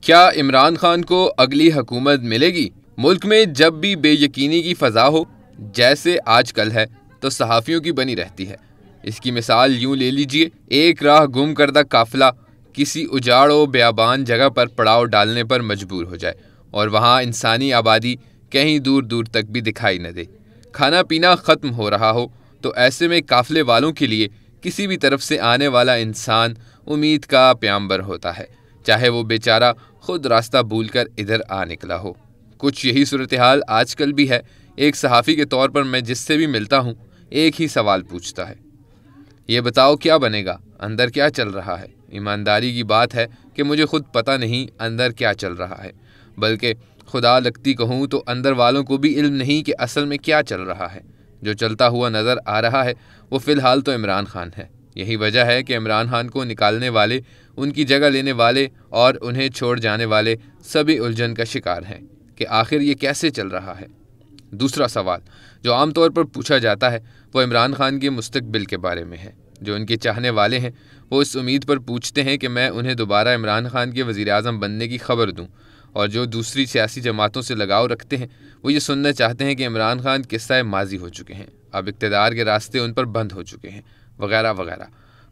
کیا عمران خان کو اگلی حکومت ملے گی؟ ملک میں جب بھی بے یقینی کی فضا ہو، جیسے آج کل ہے، تو صحافیوں کی بنی رہتی ہے۔ اس کی مثال یوں لے لیجئے، ایک راہ گم کردہ قافلہ کسی اجاڑ و بیابان جگہ پر پڑاؤ ڈالنے پر مجبور ہو جائے اور وہاں انسانی آبادی کہیں دور دور تک بھی دکھائی نہ دے۔ کھانا پینا ختم ہو رہا ہو تو ایسے میں قافلے والوں کے لیے کسی بھی طرف سے آنے والا انسان امید کا پیامبر ہوتا ہے، چاہے وہ بیچارہ خود راستہ بھول کر ادھر آ نکلا ہو۔ کچھ یہی صورتحال آج کل بھی ہے۔ ایک صحافی کے طور پر میں جس سے بھی ملتا ہوں، ایک ہی سوال پوچھتا ہے، یہ بتاؤ کیا بنے گا، اندر کیا چل رہا ہے؟ ایمانداری کی بات ہے کہ مجھے خود پتہ نہیں اندر کیا چل رہا ہے، بلکہ خدا لگتی کہوں تو اندر والوں کو بھی علم نہیں کہ اصل میں کیا چل رہا ہے۔ جو چلتا ہوا نظر آ رہا ہے وہ فی الحال تو عمران خان ہے۔ یہی وجہ ہے کہ عمران خان کو نکالنے والے، ان کی جگہ لینے والے اور انہیں چھوڑ جانے والے سبھی الجھن کا شکار ہیں کہ آخر یہ کیسے چل رہا ہے۔ دوسرا سوال جو عام طور پر پوچھا جاتا ہے وہ عمران خان کے مستقبل کے بارے میں ہے۔ جو ان کے چاہنے والے ہیں وہ اس امید پر پوچھتے ہیں کہ میں انہیں دوبارہ عمران خان کے وزیر اعظم بننے کی خبر دوں، اور جو دوسری سیاسی جماعتوں سے لگاؤ رکھتے ہیں وہ یہ سننا چاہتے ہیں کہ عمران خان قصہ ماضی ہو چکے ہیں، اب اقتدار کے راستے ان پر بند ہو چکے ہیں، وغیرہ وغیرہ۔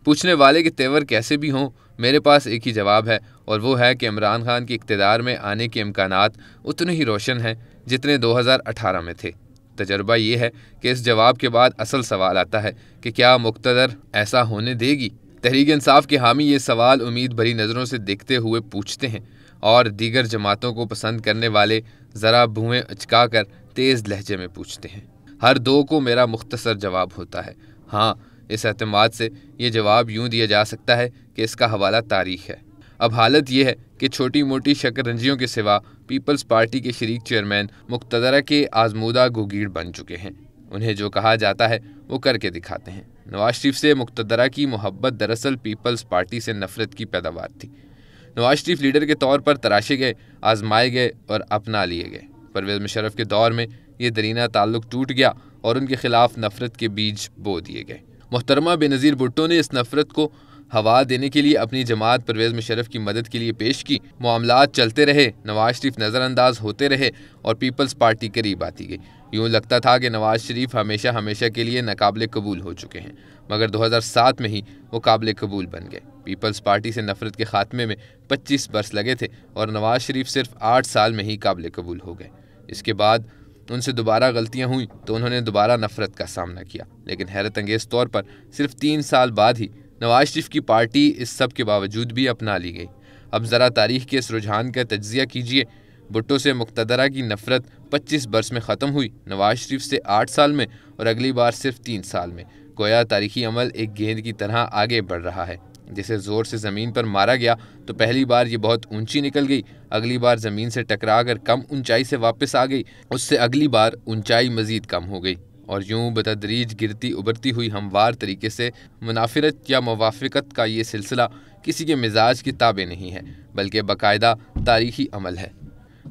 پوچھنے والے کے تیور کیسے بھی ہوں، میرے پاس ایک ہی جواب ہے، اور وہ ہے کہ عمران خان کے اقتدار میں آنے کے امکانات اتنے ہی روشن ہیں جتنے 2018 میں تھے۔ تجربہ یہ ہے کہ اس جواب کے بعد اصل سوال آتا ہے کہ کیا مقتدر ایسا ہونے دے گی؟ تحریک انصاف کے حامی یہ سوال امید بھری نظروں سے دیکھتے ہوئے پوچھتے ہیں، اور دیگر جماعتوں کو پسند کرنے والے ذرا بھویں اچکا کر تیز لہجے میں پوچھتے ہیں۔ ہر دو کو میرا مختصر جواب ہوتا ہے ہاں۔ اس اعتماد سے یہ جواب یوں دیا جا سکتا ہے کہ اس کا حوالہ تاریخ ہے۔ اب حالت یہ ہے کہ چھوٹی موٹی شکر رنجیوں کے سوا پیپلز پارٹی کے شریک چیئرمین مقتدرہ کے آزمودہ گوگیڑ بن چکے ہیں۔ انہیں جو کہا جاتا ہے وہ کر کے دکھاتے ہیں۔ نواز شریف سے مقتدرہ کی محبت دراصل پیپلز پارٹی سے نفرت کی پیداوار تھی۔ نواز شریف لیڈر کے طور پر تراشے گئے، آزمائے گئے اور اپنا لیے گئے۔ پرویز مشرف کے دور میں یہ درینہ تعلق ٹوٹ گیا اور ان کے خلاف نفرت کے بیج بو دیے گئے۔ محترمہ بینظیر بھٹو نے اس نفرت کو ہوا دینے کے لیے اپنی جماعت پرویز مشرف کی مدد کے لیے پیش کی۔ معاملات چلتے رہے، نواز شریف نظر انداز ہوتے رہے اور پیپلز پارٹی قریب آتی گئی۔ یوں لگتا تھا کہ نواز شریف ہمیشہ کے لیے ناقابل قبول ہو چکے ہیں، مگر 2007 میں ہی وہ قابل قبول بن گئے۔ پیپلز پارٹی سے نفرت کے خاتمے میں 25 برس لگے تھے اور نواز شریف صرف 8 سال میں ہی قابل قبول ہو گئے۔ اس کے بعد ان سے دوبارہ غلطیاں ہوئیں تو انہوں نے دوبارہ نفرت کا سامنا کیا، لیکن حیرت انگیز طور پر صرف 3 سال بعد ہی نواز شریف کی پارٹی اس سب کے باوجود بھی اپنا لی گئی۔ اب ذرا تاریخ کے اس رجحان کا تجزیہ کیجیے۔ بھٹو سے مقتدرہ کی نفرت 25 برس میں ختم ہوئی، نواز شریف سے 8 سال میں، اور اگلی بار صرف 3 سال میں۔ گویا تاریخی عمل ایک گیند کی طرح آگے بڑھ رہا ہے۔ جسے زور سے زمین پر مارا گیا تو پہلی بار یہ بہت اونچی نکل گئی، اگلی بار زمین سے ٹکرا کر کم اونچائی سے واپس آ گئی، اس سے اگلی بار اونچائی مزید کم ہو گئی، اور یوں بتدریج گرتی ابھرتی ہوئی ہموار طریقے سے منافرت یا موافقت کا یہ سلسلہ کسی کے مزاج کی تابع نہیں ہے، بلکہ باقاعدہ تاریخی عمل ہے۔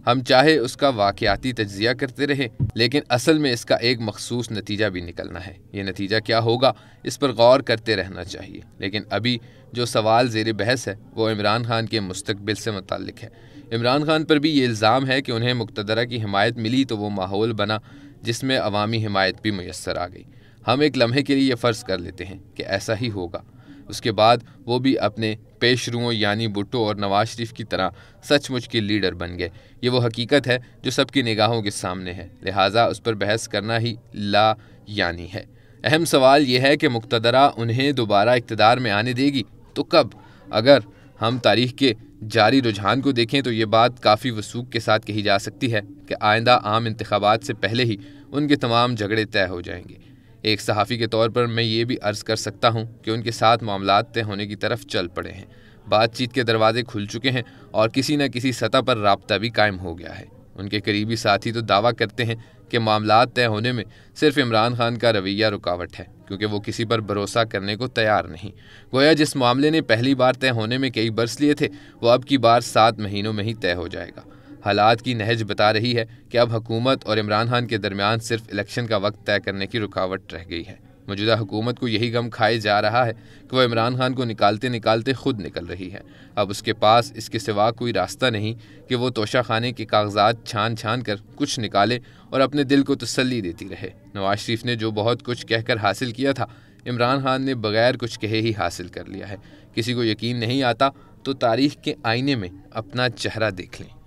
ہم چاہے اس کا واقعاتی تجزیہ کرتے رہیں، لیکن اصل میں اس کا ایک مخصوص نتیجہ بھی نکلنا ہے۔ یہ نتیجہ کیا ہوگا اس پر غور کرتے رہنا چاہیے، لیکن ابھی جو سوال زیر بحث ہے وہ عمران خان کے مستقبل سے متعلق ہے۔ عمران خان پر بھی یہ الزام ہے کہ انہیں مقتدرہ کی حمایت ملی تو وہ ماحول بنا جس میں عوامی حمایت بھی میسر آ گئی۔ ہم ایک لمحے کے لیے یہ فرض کر لیتے ہیں کہ ایسا ہی ہوگا، اس کے بعد وہ بھی اپنے پیش روؤں یعنی بھٹو اور نواز شریف کی طرح سچ مچ کے لیڈر بن گئے۔ یہ وہ حقیقت ہے جو سب کی نگاہوں کے سامنے ہے، لہٰذا اس پر بحث کرنا ہی لا یعنی ہے۔ اہم سوال یہ ہے کہ مقتدرہ انہیں دوبارہ اقتدار میں آنے دے گی تو کب؟ اگر ہم تاریخ کے جاری رجحان کو دیکھیں تو یہ بات کافی وثوق کے ساتھ کہی جا سکتی ہے کہ آئندہ عام انتخابات سے پہلے ہی ان کے تمام جھگڑے طے ہو جائیں گے۔ ایک صحافی کے طور پر میں یہ بھی عرض کر سکتا ہوں کہ ان کے ساتھ معاملات طے ہونے کی طرف چل پڑے ہیں، بات چیت کے دروازے کھل چکے ہیں اور کسی نہ کسی سطح پر رابطہ بھی قائم ہو گیا ہے۔ ان کے قریبی ساتھی تو دعویٰ کرتے ہیں کہ معاملات طے ہونے میں صرف عمران خان کا رویہ رکاوٹ ہے، کیونکہ وہ کسی پر بھروسہ کرنے کو تیار نہیں۔ گویا جس معاملے نے پہلی بار طے ہونے میں کئی برس لیے تھے وہ اب کی بار 7 مہینوں میں ہی طے ہو جائے گا۔ حالات کی نہج بتا رہی ہے کہ اب حکومت اور عمران خان کے درمیان صرف الیکشن کا وقت طے کرنے کی رکاوٹ رہ گئی ہے۔ موجودہ حکومت کو یہی غم کھائے جا رہا ہے کہ وہ عمران خان کو نکالتے نکالتے خود نکل رہی ہے۔ اب اس کے پاس اس کے سوا کوئی راستہ نہیں کہ وہ توشہ خانے کے کاغذات چھان چھان کر کچھ نکالے اور اپنے دل کو تسلی دیتی رہے۔ نواز شریف نے جو بہت کچھ کہہ کر حاصل کیا تھا، عمران خان نے بغیر کچھ کہے ہی حاصل کر لیا ہے۔ کسی کو یقین نہیں آتا تو تاریخ کے آئینے میں اپنا چہرہ دیکھ لیں۔